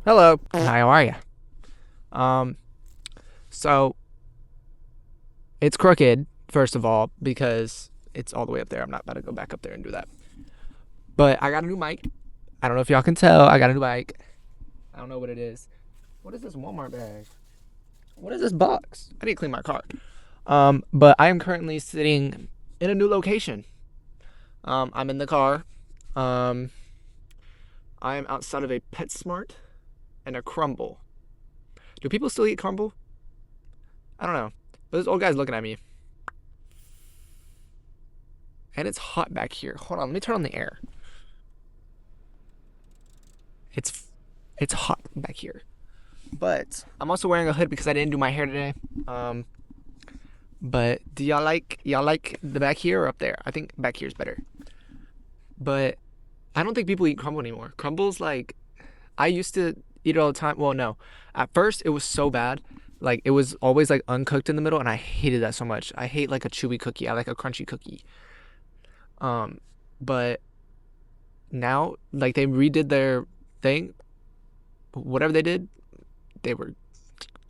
Hello. Hi, how are you? Um, so it's crooked, first of all, because it's all the way up there. I'm not about to go back up there and do that. But I got a new mic. I don't know if y'all can tell. I got a new mic. I don't know what it is. What is this Walmart bag? What is this box? I need to clean my car. But I am currently sitting in a new location. I'm in the car. Um, I am outside of a PetSmart and a Crumble. Do people still eat Crumble? I don't know. But this old guy's looking at me. And it's hot back here. Hold on, let me turn on the air. It's it's hot back here. But I'm also wearing a hood because I didn't do my hair today. Um, but do y'all like the back here or up there? I think back here is better. But I don't think people eat crumble anymore. Crumble's like I used to eat it all the time. Well, no. At first it was so bad. Like it was always like uncooked in the middle and I hated that so much. I hate like a chewy cookie. I like a crunchy cookie. Um, but now like they redid their thing. Whatever they did, they were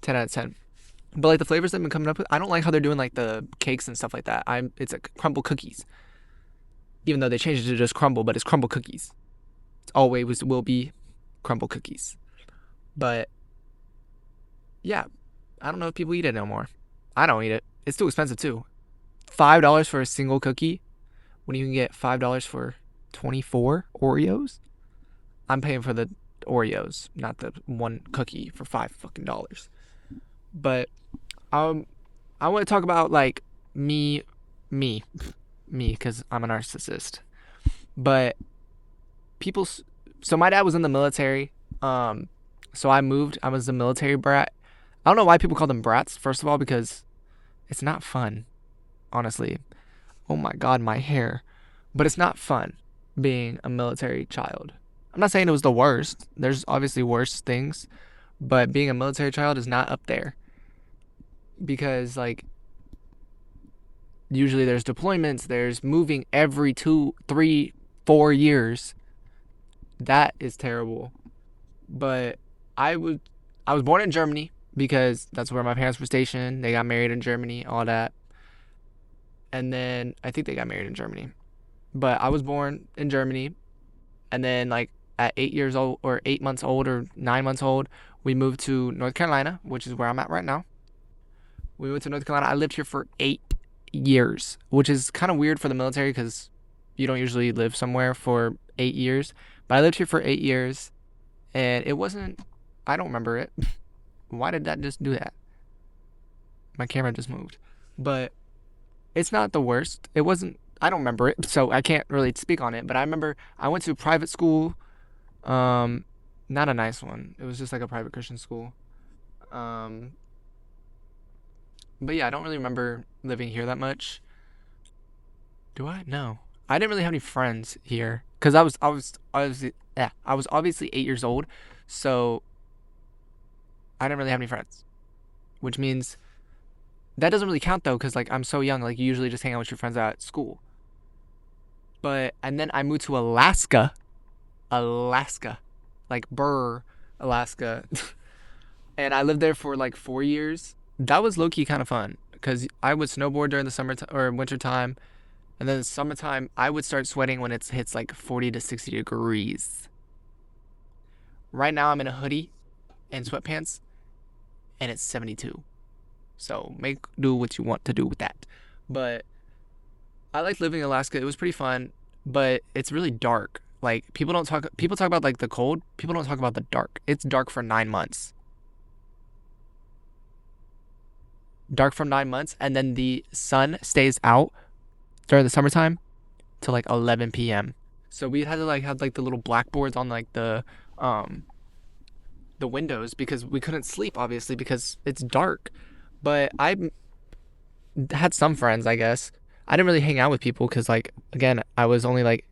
10 out of 10. But like the flavors they've been coming up with, I don't like how they're doing like the cakes and stuff like that. It's like crumble cookies. Even though they changed it to just crumble, but it's crumble cookies. It's always will be crumble cookies. But yeah, I don't know if people eat it no more. I don't eat it. It's too expensive too. $5 for a single cookie when you can get $5 for 24 Oreos. I'm paying for the Oreos, not the one cookie for $5 fucking. But um, I want to talk about like me, me, me, because I'm a narcissist. But people, so my dad was in the military. Um, so I moved. I was a military brat. I don't know why people call them brats. First of all, because it's not fun, honestly. Oh my god, my hair. But it's not fun being a military child. I'm not saying it was the worst. There's obviously worse things, but being a military child is not up there because like usually there's deployments, there's moving every 2, 3, 4 years. That is terrible. But I was I was born in Germany because that's where my parents were stationed. They got married in Germany, all that. And then I think they got married in Germany. But I was born in Germany and then like at 8 years old or 8 months old or 9 months old, we moved to North Carolina, which is where I'm at right now. We moved to North Carolina. I lived here for 8 years, which is kind of weird for the military because you don't usually live somewhere for 8 years. But I lived here for 8 years, and it wasn't. I don't remember it. Why did that just do that? My camera just moved, but it's not the worst. It wasn't. I don't remember it, so I can't really speak on it. But I remember I went to private school. Um, Not a nice one. It was just like a private Christian school. Um, but yeah, I don't really remember living here that much. Do I? No. I didn't really have any friends here because I was obviously 8 years old, so I didn't really have any friends. Which means that doesn't really count though, because like I'm so young. Like you usually just hang out with your friends at school. But and then I moved to Alaska, Alaska, like Burr, Alaska, and I lived there for like 4 years. That was low key kind of fun because I would snowboard during the summer or winter time. And then summertime, I would start sweating when it hits like 40 to 60 degrees. Right now, I'm in a hoodie and sweatpants, and it's 72. So make do what you want to do with that. But I liked living in Alaska. It was pretty fun, but it's really dark. Like people talk about like the cold. People don't talk about the dark. It's dark for 9 months. Dark for 9 months, and then the sun stays out during the summertime till like 11 p.m. So we had to like have like the little blackboards on like um the windows because we couldn't sleep obviously because it's dark. But I had some friends, I guess. I didn't really hang out with people because like again, I was only like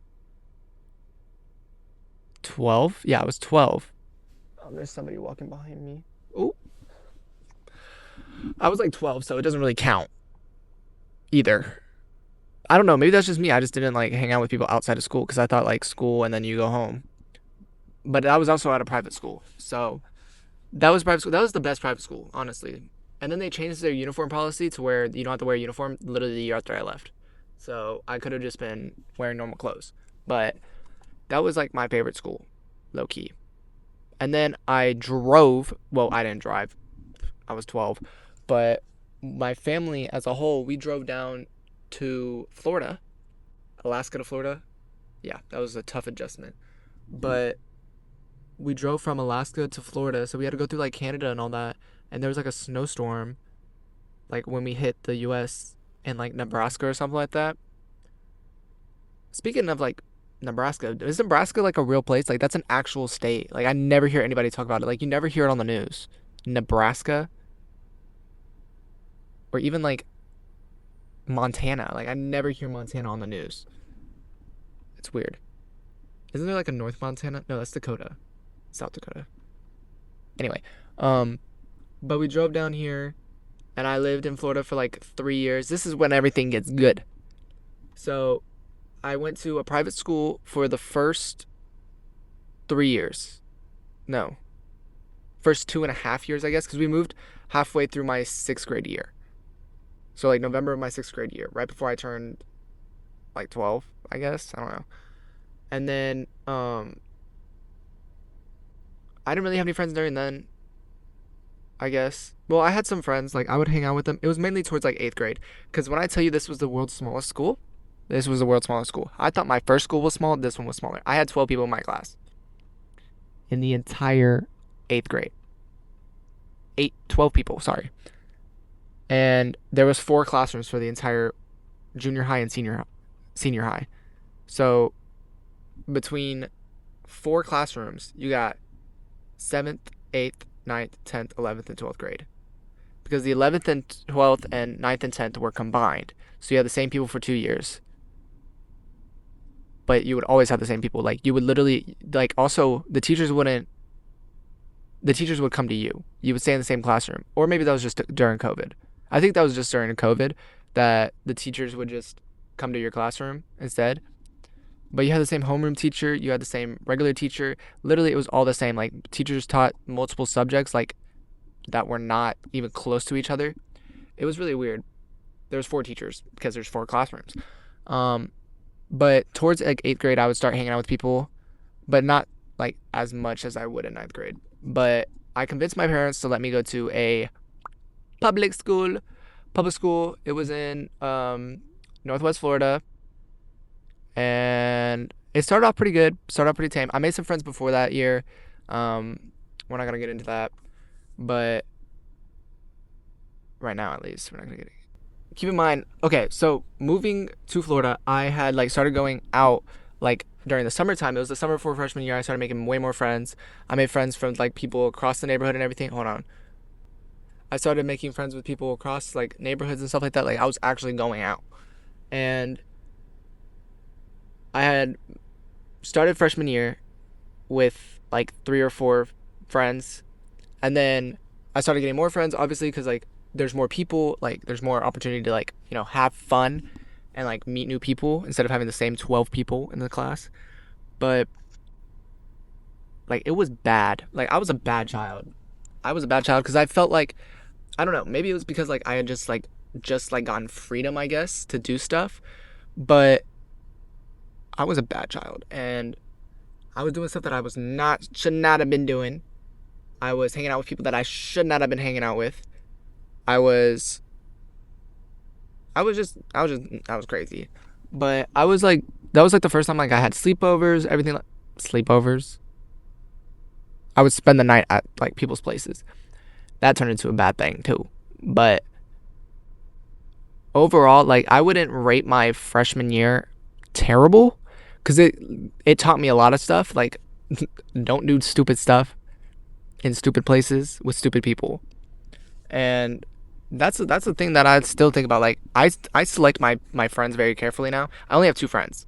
12. Yeah, I was 12. Oh, there's somebody walking behind me. Oh, I was like 12, so it doesn't really count either. I don't know. Maybe that's just me. I just didn't like hang out with people outside of school because I thought like school and then you go home. but that was also at a private school. So that was private school. That was the best private school, honestly. And then they changed their uniform policy to where you don't have to wear a uniform literally the year after I left. So I could have just been wearing normal clothes. But that was like my favorite school, low key. And then I drove. Well, I didn't drive. I was 12. But my family as a whole, we drove down to Florida, Alaska to Florida. Yeah, that was a tough adjustment. But we drove from Alaska to Florida, so we had to go through like Canada and all that. And there was like a snowstorm, like when we hit the U.S. in like Nebraska or something like that. Speaking of like Nebraska, is Nebraska like a real place? Like that's an actual state. Like I never hear anybody talk about it. Like you never hear it on the news. Nebraska, or even like Montana. Like I never hear Montana on the news. It's weird. Isn't there like a North Montana? No, that's Dakota. South Dakota. Anyway, um, but we drove down here and I lived in Florida for like 3 years. This is when everything gets good. So I went to a private school for the first 3 years. No, first 2.5 years, I guess, because we moved halfway through my sixth grade year. So like November of my sixth grade year, right before I turned like 12, I guess. I don't know. And then I didn't really have any friends during then, I guess. Well, I had some friends, like I would hang out with them. It was mainly towards like eighth grade. Because when I tell you this was the world's smallest school, this was the world's smallest school. I thought my first school was small, this one was smaller. I had 12 people in my class. In the entire eighth grade. 12 people, sorry. And there was 4 classrooms for the entire junior high and senior high. So between 4 classrooms, you got 7th, 8th, ninth, 10th, 11th, and 12th grade. Because the 11th and 12th and ninth and 10th were combined. So you had the same people for 2 years. But you would always have the same people. Like you would literally, like also the teachers would come to you. You would stay in the same classroom. Or maybe that was just during COVID. I think that was just during COVID that the teachers would just come to your classroom instead. But you had the same homeroom teacher, you had the same regular teacher. Literally, it was all the same. Like teachers taught multiple subjects, like that were not even close to each other. It was really weird. There was 4 teachers because there's 4 classrooms. But towards like 8th grade, I would start hanging out with people, but not like as much as I would in ninth grade. But I convinced my parents to let me go to a public school. It was in Northwest Florida. And it started off pretty good, started off pretty tame. I made some friends before that year. We're not gonna get into that, but right now at least we're not gonna get it. Keep in mind, okay, so moving to Florida, I had like started going out like during the summertime. It was the summer before freshman year. I started making way more friends. I made friends from like people across the neighborhood and everything. Hold on. I started making friends with people across like neighborhoods and stuff like that. Like I was actually going out, and I had started freshman year with like 3 or 4 friends, and then I started getting more friends, obviously, because like there's more people, like there's more opportunity to like have fun and like meet new people instead of having the same 12 people in the class. But like it was bad. Like I was a bad child. Because I felt like, I don't know, maybe it was because like I had just gotten freedom, I guess, to do stuff, but I was a bad child, and I was doing stuff that I should not have been doing. I was hanging out with people that I should not have been hanging out with. I was crazy. But I was like, that was like the first time like I had sleepovers, everything like sleepovers. I would spend the night at like people's places. That turned into a bad thing too. But overall, like I wouldn't rate my freshman year terrible, because it taught me a lot of stuff, like don't do stupid stuff in stupid places with stupid people. And that's the thing that I still think about. Like I select my friends very carefully now. I only have 2 friends.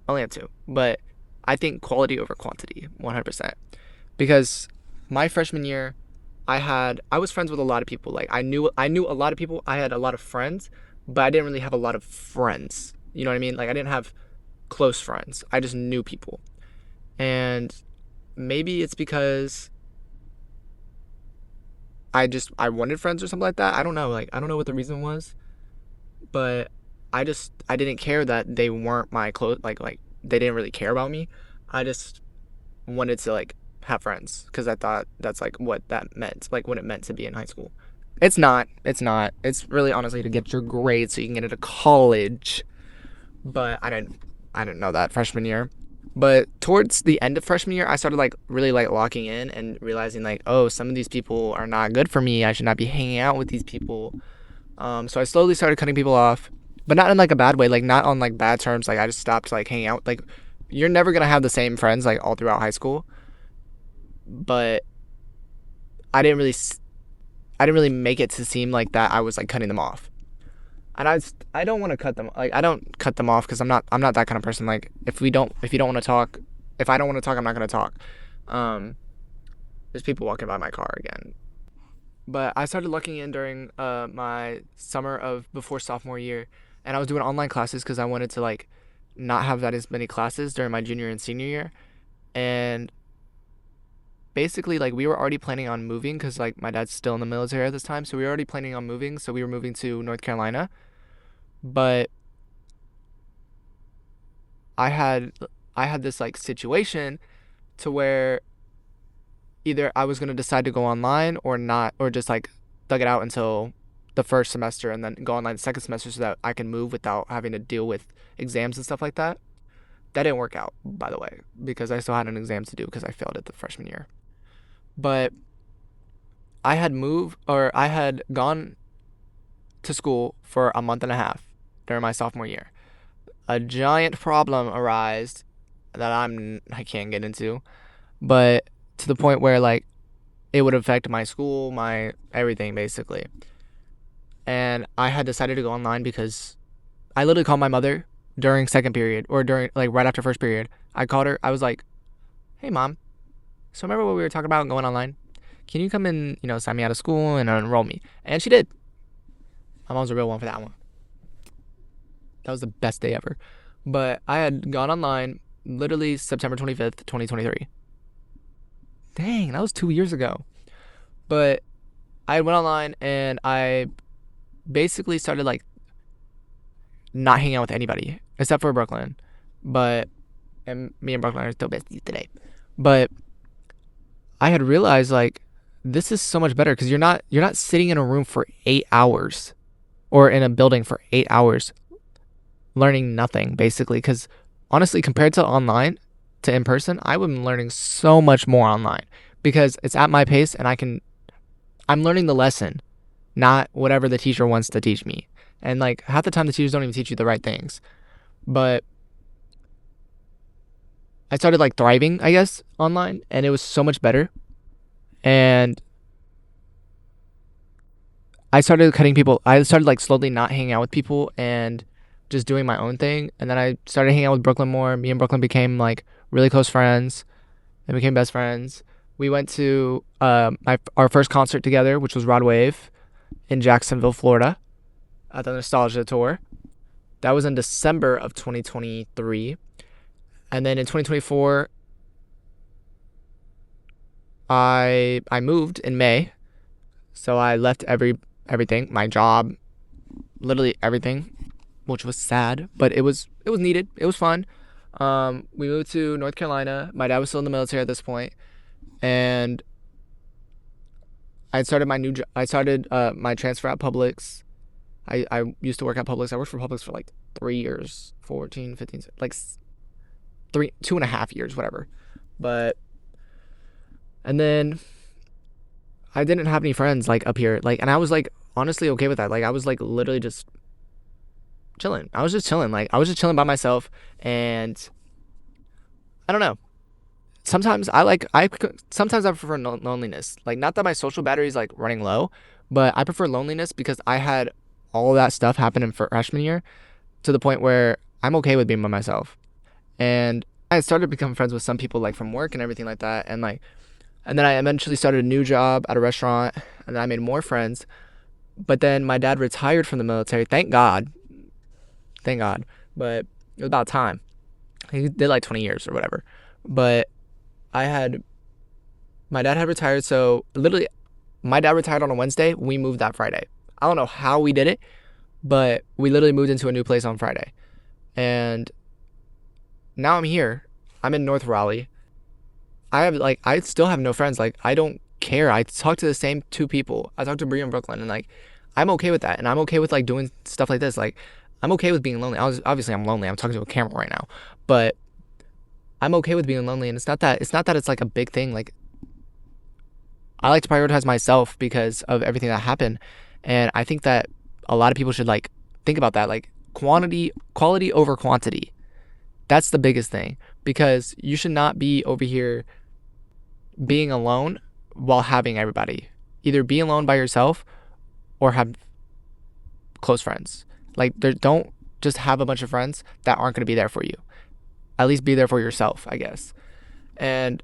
I only have 2, but I think quality over quantity, 100%. Because my freshman year, I was friends with a lot of people. Like I knew a lot of people. I had a lot of friends, but I didn't really have a lot of friends. You know what I mean? Like I didn't have close friends. I just knew people. And maybe it's because I wanted friends or something like that. I don't know. Like, I don't know what the reason was, but I didn't care that they weren't my close, like they didn't really care about me. I just wanted to like have friends because I thought that's like what that meant, like what it meant to be in high school. It's not. It's not. It's really honestly to get your grades so you can get into college. But I didn't know that freshman year. But towards the end of freshman year, I started like really like locking in and realizing like, oh, some of these people are not good for me. I should not be hanging out with these people. So I slowly started cutting people off, but not in like a bad way, like not on like bad terms. Like I just stopped like hanging out. Like you're never gonna have the same friends like all throughout high school. But I didn't really, I didn't really make it to seem like that. I was like cutting them off, and I don't want to cut them. Like I don't cut them off because I'm not that kind of person. Like if you don't want to talk, if I don't want to talk, I'm not gonna talk. Um, there's people walking by my car again. But I started looking in during my summer of before sophomore year, and I was doing online classes because I wanted to like not have that as many classes during my junior and senior year. And basically, like we were already planning on moving because like my dad's still in the military at this time, so we were already planning on moving. So we were moving to North Carolina, but I had I had this like situation to where either I was gonna decide to go online or not, or just like thug it out until the first semester and then go online the second semester so that I can move without having to deal with exams and stuff like that. That didn't work out, by the way, because I still had an exam to do because I failed it the freshman year. But I had gone to school for a month and a half during my sophomore year. A giant problem arose that I can't get into, but to the point where like it would affect my school, my everything basically. And I had decided to go online because I literally called my mother during second period or during like right after first period. I called her. I was like, "Hey mom, so remember what we were talking about going online? Can you come and, sign me out of school and enroll me?" And she did. My mom's a real one for that one. That was the best day ever. But I had gone online literally September 25th, 2023. Dang, that was 2 years ago. But I went online and I basically started like not hanging out with anybody except for Brooklyn. But and me and Brooklyn are still besties today. But I had realized like this is so much better because you're not sitting in a room for 8 hours or in a building for 8 hours learning nothing basically. Because honestly, compared to online to in person, I was learning so much more online because it's at my pace and I'm learning the lesson, not whatever the teacher wants to teach me. And like half the time the teachers don't even teach you the right things. But I started like thriving, I guess, online and it was so much better. And I started like slowly not hanging out with people and just doing my own thing. And then I started hanging out with Brooklyn more. Me and Brooklyn became like really close friends and became best friends. We went to our first concert together, which was Rod Wave in Jacksonville, Florida, at the Nostalgia Tour. That was in December of 2023. And then in 2024, I moved in May. So I left everything, my job, literally everything, which was sad, but it was needed. It was fun. We moved to North Carolina. My dad was still in the military at this point, and I started my transfer at Publix. I used to work at Publix. I worked for Publix for like 3 years, 14, 15, like 2.5 years, whatever. But and then I didn't have any friends like up here, like, and I was like honestly okay with that. Like I was like literally just chilling. I was just chilling. Like I was just chilling by myself, and I don't know. Sometimes sometimes I prefer loneliness. Like not that my social battery is like running low, but I prefer loneliness because I had all of that stuff happen in freshman year to the point where I'm okay with being by myself. And I started to become friends with some people like from work and everything like that, and then I eventually started a new job at a restaurant, and then I made more friends. But then my dad retired from the military. Thank God. Thank God. But it was about time. He did like 20 years or whatever. But I had my dad had retired, so literally my dad retired on a Wednesday. We moved that Friday. I don't know how we did it, but we literally moved into a new place on Friday. And now I'm here. I'm in North Raleigh. I still have no friends. Like, I don't care. I talk to the same two people. I talk to Bria in Brooklyn, and like, I'm okay with that. And I'm okay with like doing stuff like this. Like, I'm okay with being lonely. Obviously I'm lonely. I'm talking to a camera right now, but I'm okay with being lonely. And it's not that it's like a big thing. Like, I like to prioritize myself because of everything that happened, and I think that a lot of people should like think about that. Like, quality over quantity. That's the biggest thing, because you should not be over here being alone while having everybody. Either be alone by yourself or have close friends. Like, don't just have a bunch of friends that aren't going to be there for you. At least be there for yourself, I guess. And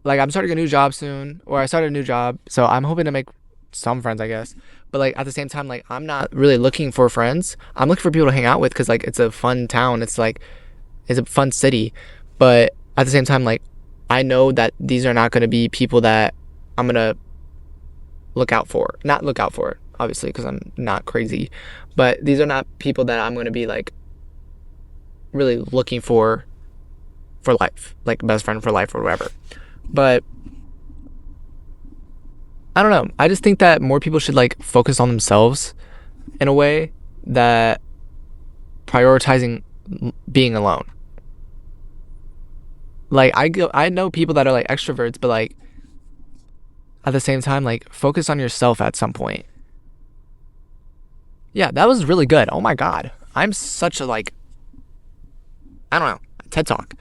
like, I'm starting a new job soon, or I started a new job, so I'm hoping to make some friends, I guess. But like, at the same time, like, I'm not really looking for friends. I'm looking for people to hang out with, because like, it's a fun town. It's like, it's a fun city. But at the same time, like, I know that these are not going to be people that I'm going to not look out for, obviously, because I'm not crazy. But these are not people that I'm going to be like really looking for life, like best friend for life or whatever. But I don't know. I just think that more people should like focus on themselves in a way that prioritizing being alone. Like, I know people that are like extroverts, but like at the same time, like, focus on yourself at some point. Yeah, that was really good. Oh my god. I'm such a like, I don't know, TED Talk.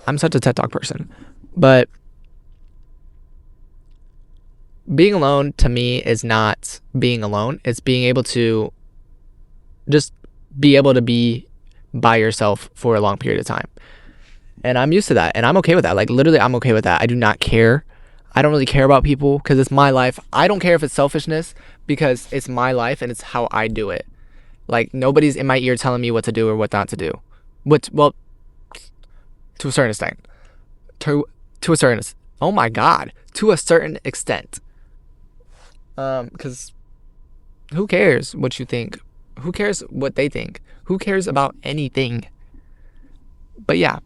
I'm such a TED Talk person. But being alone to me is not being alone. It's being able to just be able to be by yourself for a long period of time. And I'm used to that. And I'm okay with that. Like, literally, I'm okay with that. I do not care. I don't really care about people because it's my life. I don't care if it's selfishness, because it's my life and it's how I do it. Like, nobody's in my ear telling me what to do or what not to do. Well, to a certain extent. To a certain, oh my god, to a certain extent. Because who cares what you think? Who cares what they think? Who cares about anything? But yeah,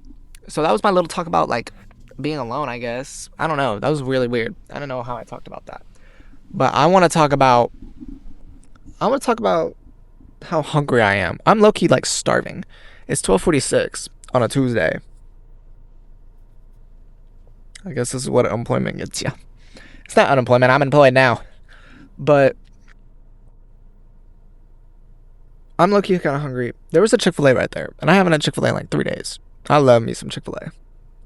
so that was my little talk about like being alone, I guess. I don't know. That was really weird. I don't know how I talked about that. But I want to talk about how hungry I am. I'm low-key like starving. It's 12:46 on a Tuesday. I guess this is what unemployment gets you. It's not unemployment. I'm employed now. But I'm low-key kind of hungry. There was a Chick-fil-A right there, and I haven't had Chick-fil-A in like 3 days. I love me some Chick-fil-A.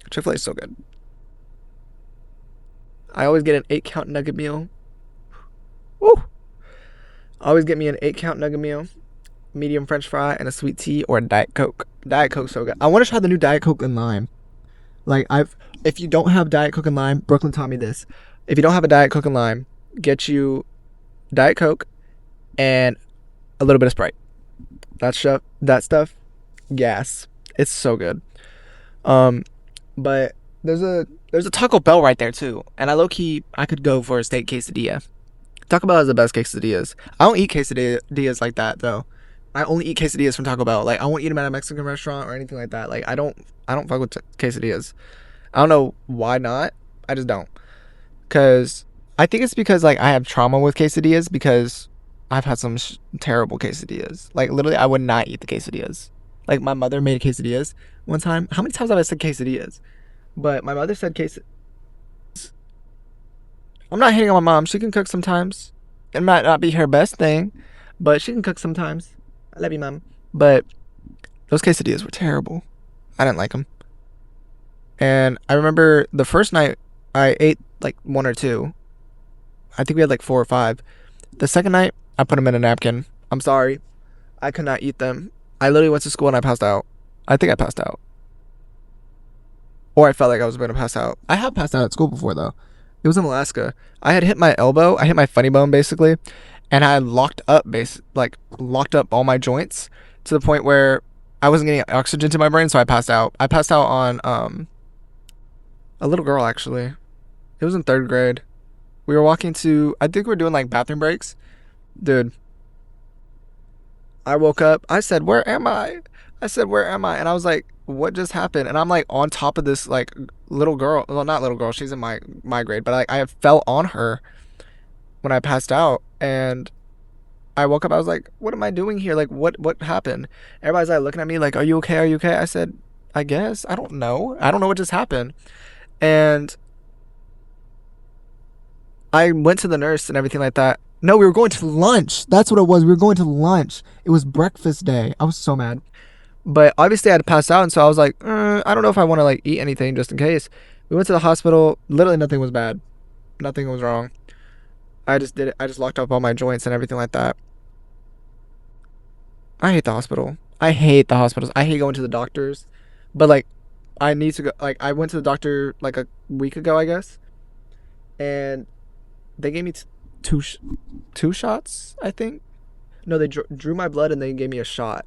Chick-fil-A is so good. I always get an 8-count nugget meal. Woo! I always get me an 8-count nugget meal, medium French fry, and a sweet tea or a Diet Coke. Diet Coke's so good. I want to try the new Diet Coke and lime. Like, if you don't have Diet Coke and lime, Brooklyn taught me this. If you don't have a Diet Coke and lime, get you Diet Coke and a little bit of Sprite. That stuff, gas. It's so good. But there's a Taco Bell right there too, and I could go for a steak quesadilla. Taco Bell has the best quesadillas. I don't eat quesadillas like that though. I only eat quesadillas from Taco Bell. Like, I won't eat them at a Mexican restaurant or anything like that. Like, I don't fuck with quesadillas. I don't know why not. I just don't. Cause I think it's because like I have trauma with quesadillas, because I've had some terrible quesadillas. Like, literally, I would not eat the quesadillas. Like, my mother made quesadillas one time. How many times have I said quesadillas? But my mother said quesadillas. I'm not hating on my mom. She can cook sometimes. It might not be her best thing, but she can cook sometimes. I love you, mom. But those quesadillas were terrible. I didn't like them. And I remember the first night I ate like 1 or 2. I think we had like 4 or 5. The second night, I put them in a napkin. I'm sorry. I could not eat them. I literally went to school and I passed out. I think I passed out. Or I felt like I was going to pass out. I have passed out at school before, though. It was in Alaska. I had hit my elbow. I hit my funny bone, basically. And I had locked up all my joints to the point where I wasn't getting oxygen to my brain, so I passed out. I passed out on a little girl actually. It was in third grade. We were walking to, I think we were doing like bathroom breaks. Dude, I woke up. I said, "Where am I?" I said, "Where am I?" And I was like, "What just happened?" And I'm like on top of this like little girl. Well, not little girl. She's in my grade, but I fell on her when I passed out, and I woke up. I was like, "What am I doing here? Like, what happened?" Everybody's like looking at me like, "Are you okay? Are you okay?" I said, "I guess. I don't know. I don't know what just happened." And I went to the nurse and everything like that. No, we were going to lunch. That's what it was. We were going to lunch. It was breakfast day. I was so mad. But obviously I had to pass out, and so I was like, I don't know if I want to like eat anything just in case. We went to the hospital. Literally nothing was bad. Nothing was wrong. I just did it. I just locked up all my joints and everything like that. I hate the hospital. I hate the hospitals. I hate going to the doctors. But like I need to go, like I went to the doctor like a week ago, I guess. And they gave me two two shots, I think. No, they drew my blood and they gave me a shot.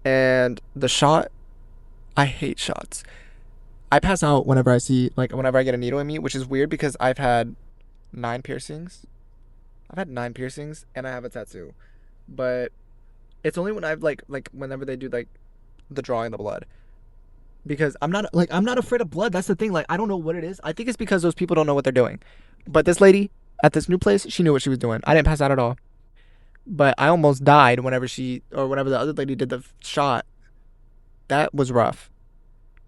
And the shot, I hate shots. I pass out whenever I see like whenever I get a needle in me, which is weird because I've had nine piercings. I've had nine piercings and I have a tattoo, but it's only when I've like whenever they do like the drawing the blood, because I'm not afraid of blood. That's the thing. Like I don't know what it is. I think it's because those people don't know what they're doing. But this lady at this new place, she knew what she was doing. I didn't pass out at all, but I almost died whenever whenever the other lady did the shot. That was rough,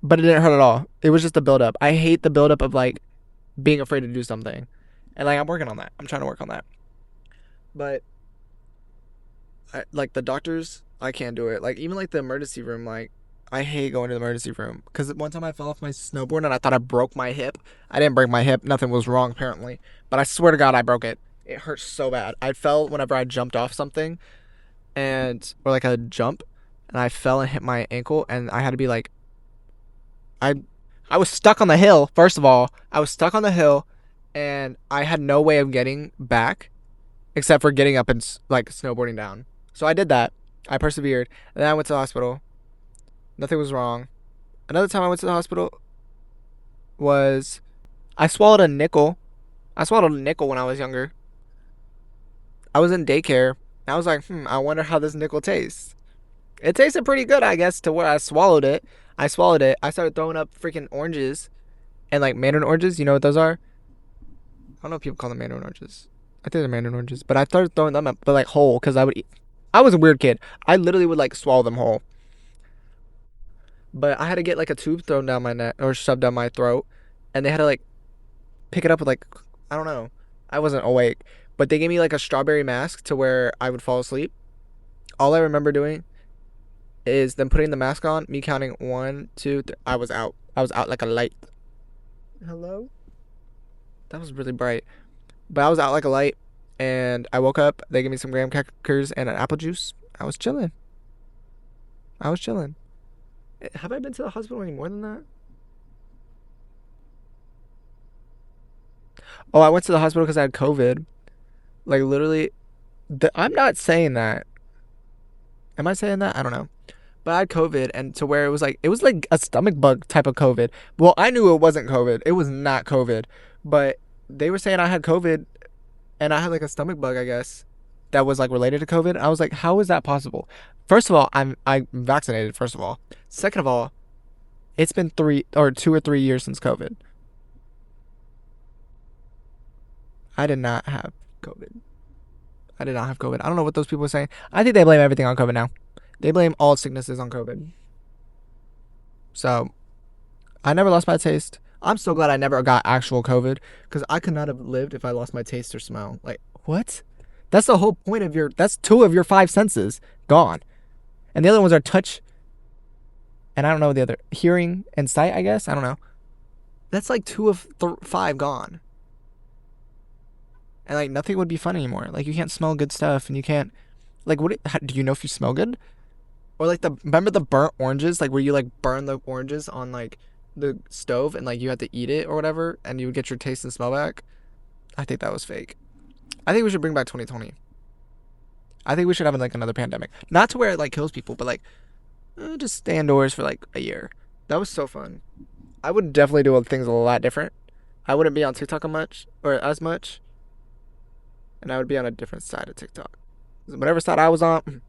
but it didn't hurt at all. It was just the buildup. I hate the buildup of like being afraid to do something. And like I'm working on that. I'm trying to work on that. But like the doctors, I can't do it. Like even like the emergency room, like I hate going to the emergency room because one time I fell off my snowboard and I thought I broke my hip. I didn't break my hip. Nothing was wrong apparently, but I swear to God I broke it. It hurt so bad. I fell whenever I jumped off something and or like a jump, and I fell and hit my ankle, and I had to be like I I was stuck on the hill. First of all, I was stuck on the hill, and I had no way of getting back except for getting up and like snowboarding down. So I did that. I persevered. And then I went to the hospital. Nothing was wrong. Another time I went to the hospital was I swallowed a nickel. I swallowed a nickel when I was younger. I was in daycare. I was like, I wonder how this nickel tastes. It tasted pretty good, I guess, to where I swallowed it. I swallowed it. I started throwing up freaking oranges and like mandarin oranges. You know what those are? I don't know if people call them mandarin oranges. I think they're mandarin oranges. But I started throwing them up, but like whole, because I would eat. I was a weird kid. I literally would like swallow them whole. But I had to get like a tube thrown down my neck or shoved down my throat, and they had to like pick it up with like I don't know. I wasn't awake, but they gave me like a strawberry mask to where I would fall asleep. All I remember doing is them putting the mask on, me counting one, two, three. I was out. I was out like a light. Hello? That was really bright. But I was out like a light, and I woke up. They gave me some graham crackers and an apple juice. I was chilling. I was chilling. Have I been to the hospital any more than that? Oh, I went to the hospital because I had COVID. Like literally, I'm not saying that. Am I saying that? I don't know. But I had COVID, and to where it was like a stomach bug type of COVID. Well, I knew it wasn't COVID. It was not COVID, but they were saying I had COVID, and I had like a stomach bug, I guess, that was like related to COVID. I was like, how is that possible? First of all, I'm vaccinated. First of all, second of all, it's been 2 or 3 years since COVID. I did not have COVID. I did not have COVID. I don't know what those people are saying. I think they blame everything on COVID now. They blame all sicknesses on COVID. So I never lost my taste. I'm so glad I never got actual COVID because I could not have lived if I lost my taste or smell. Like, what? That's the whole point of that's two of your five senses gone. And the other ones are touch, and I don't know the other, hearing and sight, I guess. I don't know. That's like two of five gone. And like nothing would be fun anymore. Like you can't smell good stuff, and you can't, like, do you know if you smell good? Or like remember the burnt oranges, like where you like burn the oranges on like the stove and like you had to eat it or whatever, and you would get your taste and smell back. I think that was fake. I think we should bring back 2020. I think we should have like another pandemic, not to where it like kills people, but like just stay indoors for like a year. That was so fun. I would definitely do things a lot different. I wouldn't be on TikTok as much, and I would be on a different side of TikTok. Whatever side I was on,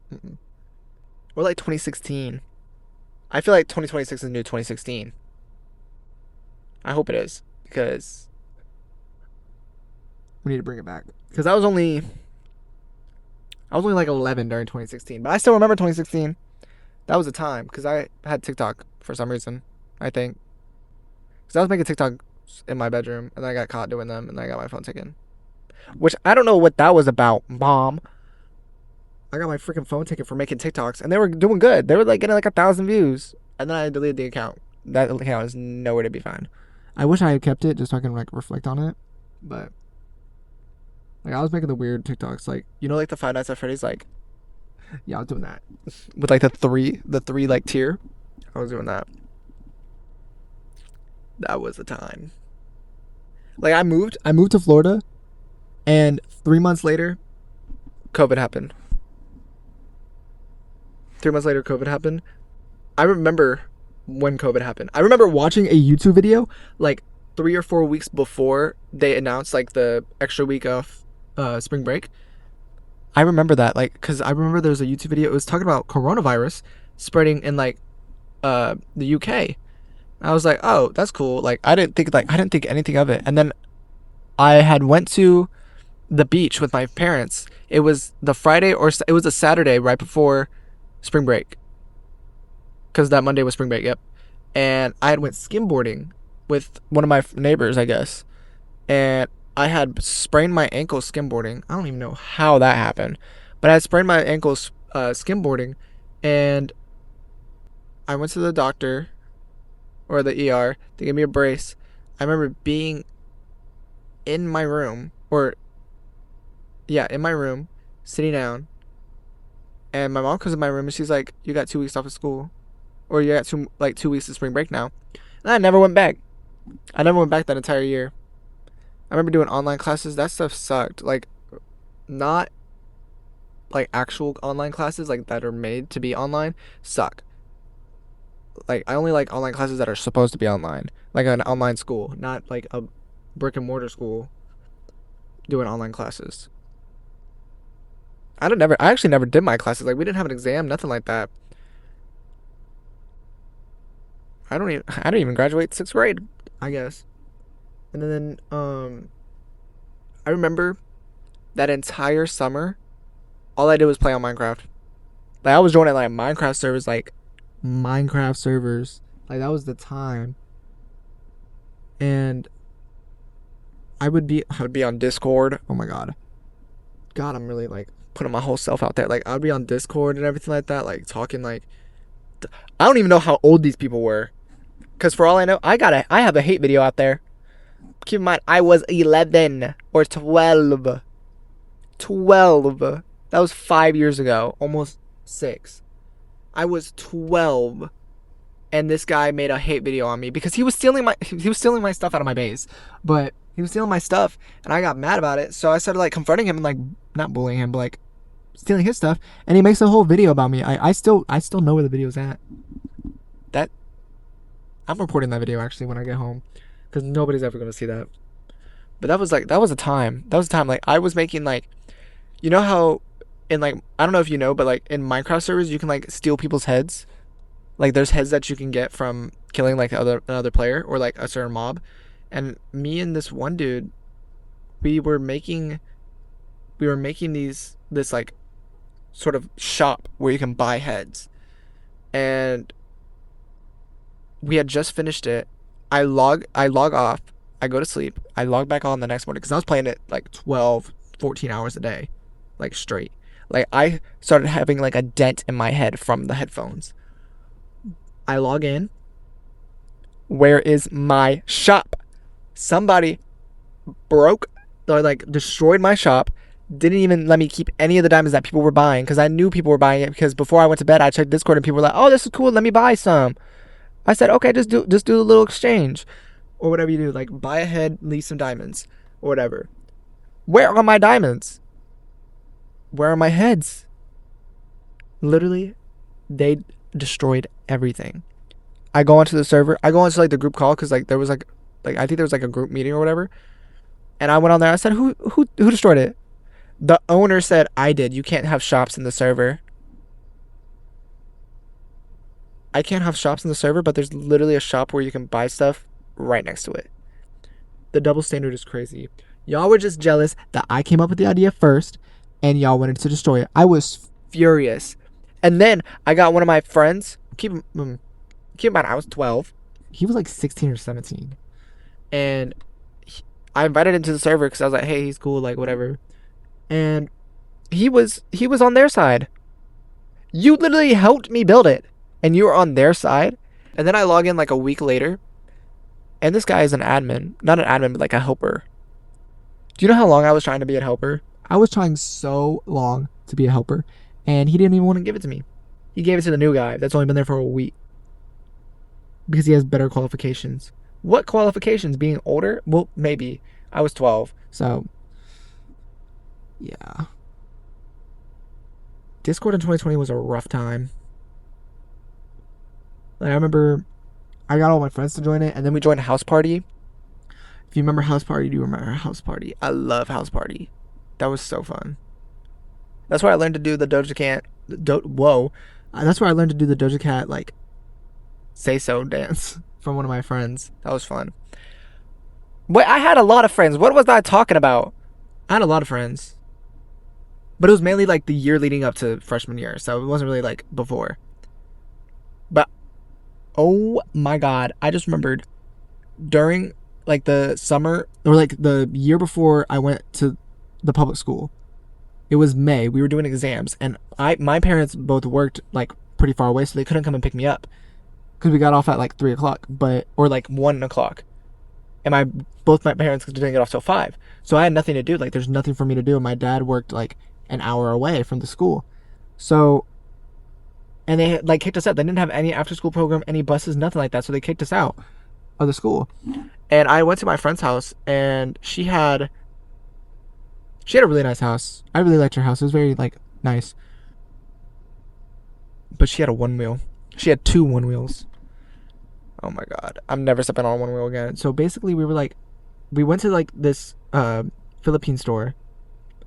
or like 2016. I feel like 2026 is new 2016. I hope it is because we need to bring it back. Because I was only like 11 during 2016, but I still remember 2016. That was a time because I had TikTok for some reason. I think because I was making TikToks in my bedroom and then I got caught doing them and then I got my phone taken. Which I don't know what that was about, Mom. I got my freaking phone taken for making TikToks and they were doing good. They were like getting like 1,000 views and then I deleted the account. That account is nowhere to be found. I wish I had kept it just so I can like reflect on it, but like I was making the weird TikToks, like like the Five Nights at Freddy's, like yeah, I was doing that with like the three like tier. I was doing that. That was the time. Like I moved to Florida, and 3 months later, COVID happened. 3 months later, COVID happened. I remember when COVID happened. I remember watching a YouTube video like 3 or 4 weeks before they announced like the extra week of spring break. I remember that, like, because I remember there was a YouTube video. It was talking about coronavirus spreading in like the UK. I was like, oh, that's cool. Like, I didn't think anything of it. And then I had went to the beach with my parents. It was the Friday it was a Saturday right before spring break, because that Monday was spring break. Yep. And I had went skimboarding with one of my neighbors, I guess, and I had sprained my ankle skimboarding. I don't even know how that happened, but I had sprained my ankles skimboarding, and I went to the doctor or the ER to give me a brace. I remember being in my room, or yeah, in my room, sitting down, and my mom comes in my room and she's like, "You got 2 weeks off of school, or you got 2 weeks of spring break now." And I never went back. I never went back that entire year. I remember doing online classes. That stuff sucked. Like, not like actual online classes like that are made to be online suck. Like, I only like online classes that are supposed to be online, like an online school, not like a brick and mortar school doing online classes. I actually never did my classes. Like, we didn't have an exam, nothing like that. I didn't even graduate 6th grade, I guess. And then I remember that entire summer, all I did was play on Minecraft. Like, I was joining like Minecraft servers. Like, that was the time. And I would be on Discord. Oh my god. God, I'm really like putting my whole self out there. Like, I would be on Discord and everything like that, like talking like I don't even know how old these people were. Cause for all I know, I have a hate video out there. Keep in mind, I was 11 or 12. 12. That was 5 years ago, almost 6. I was 12, and this guy made a hate video on me because he was stealing my stuff out of my base, but he was stealing my stuff, and I got mad about it. So I started like confronting him and like not bullying him, but like stealing his stuff, and he makes a whole video about me. I still know where the video's at. That I'm reporting that video actually when I get home, because nobody's ever gonna see that. But that was a time. That was a time. Like, I was making like, how in like, I don't know if you know, but like in Minecraft servers you can like steal people's heads. Like, there's heads that you can get from killing like another player or like a certain mob. And me and this one dude, we were making this like sort of shop where you can buy heads. And we had just finished it. I log off. I go to sleep. I log back on the next morning because I was playing it like 12, 14 hours a day, like straight. Like, I started having like a dent in my head from the headphones. I log in. Where is my shop? Somebody broke or like destroyed my shop. Didn't even let me keep any of the diamonds that people were buying, because I knew people were buying it, because before I went to bed I checked Discord and people were like, "Oh, this is cool. Let me buy some." I said, "Okay, just do a little exchange." Or whatever you do, like buy a head, leave some diamonds, or whatever. Where are my diamonds? Where are my heads? Literally, they destroyed everything. I go onto the server. I go onto like the group call because like there was like I think there was like a group meeting or whatever. And I went on there. I said, who destroyed it? The owner said, I did. You can't have shops in the server. I can't have shops in the server, but there's literally a shop where you can buy stuff right next to it. The double standard is crazy. Y'all were just jealous that I came up with the idea first and y'all wanted to destroy it. I was furious. And then I got one of my friends. Keep in mind, I was 12. He was like 16 or 17. And I invited him to the server because I was like, hey, he's cool, like whatever. And he was on their side. You literally helped me build it, and you were on their side. And then I log in like a week later, and this guy is an admin, not an admin, but like a helper. Do you know how long I was trying to be a helper? I was trying so long to be a helper, and he didn't even want to give it to me. He gave it to the new guy that's only been there for a week because he has better qualifications. What qualifications? Being older? Well, maybe. I was 12, so yeah. Discord in 2020 was a rough time. Like, I remember I got all my friends to join it, and then we joined House Party. If you remember House Party, do you remember House Party? I love House Party. That was so fun. That's where I learned to do the Doja Cat. That's where I learned to do the Doja Cat, like, say so dance from one of my friends. That was fun. But I had a lot of friends. What was I talking about? I had a lot of friends. But it was mainly like the year leading up to freshman year. So it wasn't really like before. But, oh my God. I just remembered during like the summer or like the year before I went to the public school. It was May. We were doing exams. And my parents both worked like pretty far away. So they couldn't come and pick me up. Because we got off at like 3 o'clock. Or like 1 o'clock. And both my parents didn't get off till 5. So I had nothing to do. Like, there's nothing for me to do. And my dad worked like an hour away from the school. So, and they like kicked us out. They didn't have any after school program, any buses, nothing like that. So they kicked us out of the school. And I went to my friend's house, and she had a really nice house. I really liked her house. It was very like nice. But she had a one wheel. She had 2 one wheels. Oh my God. I'm never stepping on one wheel again. So basically we went to like this Philippine store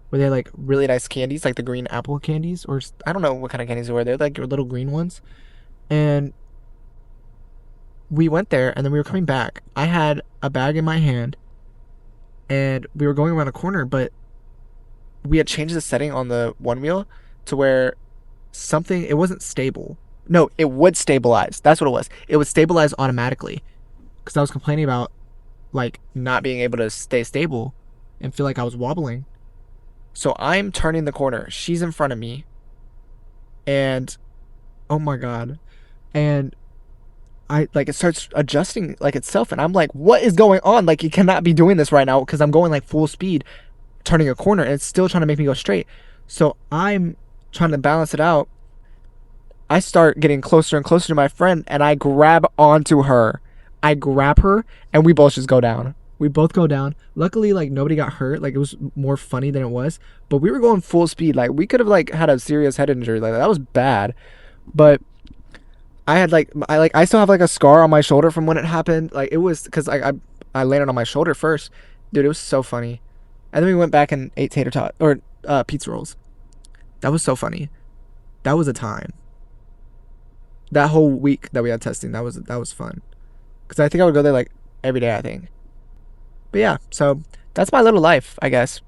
where they had like really nice candies, like the green apple candies, or I don't know what kind of candies they were. They're like your little green ones. And we went there, and then we were coming back. I had a bag in my hand, and we were going around a corner, but we had changed the setting on the one wheel to where it wasn't stable. No, it would stabilize. That's what it was. It would stabilize automatically. Because I was complaining about, like, not being able to stay stable and feel like I was wobbling. So I'm turning the corner. She's in front of me. And, oh my God. And it starts adjusting, like, itself. And I'm like, what is going on? Like, you cannot be doing this right now. Because I'm going, like, full speed, turning a corner. And it's still trying to make me go straight. So I'm trying to balance it out. I start getting closer and closer to my friend, and I grab onto her. I grab her, and we both just go down. We both go down. Luckily, like, nobody got hurt. Like, it was more funny than it was. But we were going full speed. Like, we could have, like, had a serious head injury. Like, that was bad. But I still have, like, a scar on my shoulder from when it happened. Like, it was, because I landed on my shoulder first. Dude, it was so funny. And then we went back and ate tater tot, or pizza rolls. That was so funny. That was a time. That whole week that we had testing, that was fun. Because I think I would go there, like, every day, I think. But yeah, so that's my little life, I guess.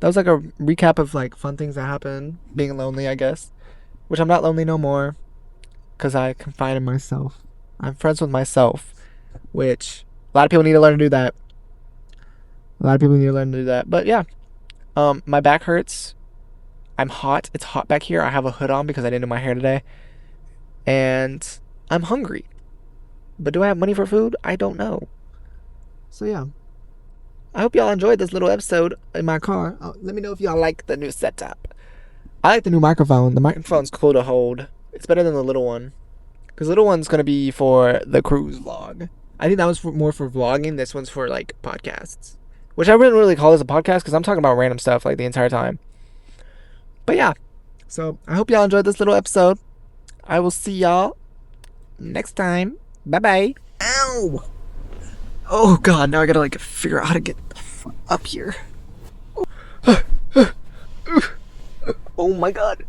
That was, like, a recap of, like, fun things that happened. Being lonely, I guess. Which I'm not lonely no more. Because I confide in myself. I'm friends with myself. Which, a lot of people need to learn to do that. But yeah. My back hurts. I'm hot. It's hot back here. I have a hood on because I didn't do my hair today. And I'm hungry. But do I have money for food? I don't know. So yeah. I hope y'all enjoyed this little episode in my car. Let me know if y'all like the new setup. I like the new microphone. The microphone's cool to hold. It's better than the little one. Because the little one's going to be for the cruise vlog. I think that was more for vlogging. This one's for, like, podcasts. Which I wouldn't really call this a podcast because I'm talking about random stuff, like, the entire time. But yeah. So I hope y'all enjoyed this little episode. I will see y'all next time. Bye bye. Ow! Oh god, now I gotta like figure out how to get up here. Oh my god.